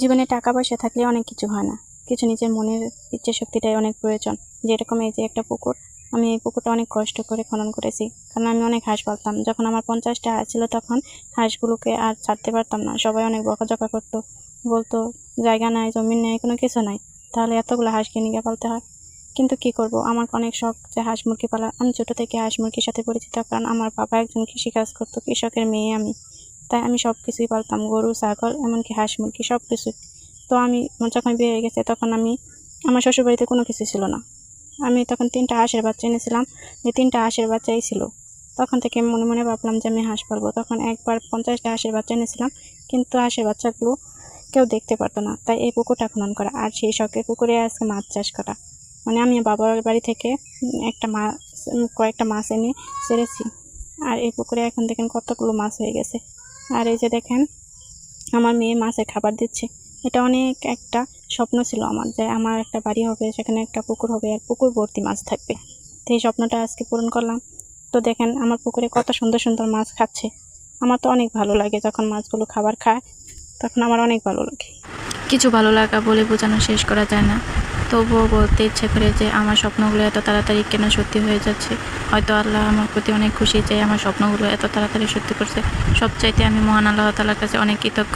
জীবনে টাকা পয়সা থাকলে অনেক কিছু হয় না, কিছু নিজের মনের ইচ্ছে শক্তিটাই অনেক প্রয়োজন। যেরকম এই যে একটা পুকুর, আমি এই পুকুরটা অনেক কষ্ট করে খনন করেছি, কারণ আমি অনেক হাঁস পালতাম। যখন আমার 50টা হাঁস ছিল তখন হাঁসগুলোকে আর ছাড়তে পারতাম না, সবাই অনেক বকাঝকা করতো, বলতো জায়গা নাই, জমিন নেই, কোনো কিছু নাই, তাহলে এতগুলো হাঁস কিনে গিয়ে পালতে হয়। কিন্তু কি করব, আমার অনেক শখ যে হাঁস মুরগি পালা। আমি ছোট থেকে হাঁস মুরগির সাথে পরিচিত, কারণ আমার বাবা একজন কৃষিকাজ করতো, কৃষকের মেয়ে আমি। তাই আমি সব কিছুই পালতাম, গরু, ছাগল, এমনকি হাঁস মুরগি সব কিছুই। তো আমি যখন বিয়ে হয়ে গেছে তখন আমার শ্বশুরবাড়িতে কোনো কিছু ছিল না। আমি তখন 3টা হাঁসের বাচ্চা এনেছিলাম, যে 3টা হাঁসের বাচ্চাই ছিল। তখন থেকে মনে মনে ভাবলাম যে আমি হাঁস পালবো। তখন একবার 50টা হাঁসের বাচ্চা এনেছিলাম, কিন্তু হাঁসের বাচ্চাগুলো কেউ দেখতে পারতো না, তাই এই পুকুরটা খনন করা, আর সেই শখের পুকুরে আজকে মাছ চাষ করা। মানে আমি বাবার বাড়ি থেকে কয়েকটা মাছ এনে ছেড়েছি, আর এই পুকুরে এখন দেখেন কতগুলো মাছ হয়ে গেছে। আর এই যে দেখেন আমার মেয়ে মাছের খাবার দিচ্ছে। এটা অনেক একটা স্বপ্ন ছিল আমার, যে আমার একটা বাড়ি হবে, সেখানে একটা পুকুর হবে, আর পুকুর ভর্তি মাছ থাকবে। তো এই স্বপ্নটা আজকে পূরণ করলাম। তো দেখেন আমার পুকুরে কত সুন্দর সুন্দর মাছ খাচ্ছে। আমার তো অনেক ভালো লাগে যখন মাছগুলো খাবার খায়, তখন আমার অনেক ভালো লাগে। কিছু ভালো লাগা বলে বোঝানো শেষ করা যায় না। তবুও বলতে ইচ্ছে করে যে আমার স্বপ্নগুলো এত তাড়াতাড়ি কেন সত্যি হয়ে যাচ্ছে। হয়তো আল্লাহ আমার প্রতি অনেক খুশি যে আমার স্বপ্নগুলো এত তাড়াতাড়ি সত্যি করছে। সবচাইতে আমি মহান আল্লাহ তাআলার কাছে অনেক কৃতজ্ঞ।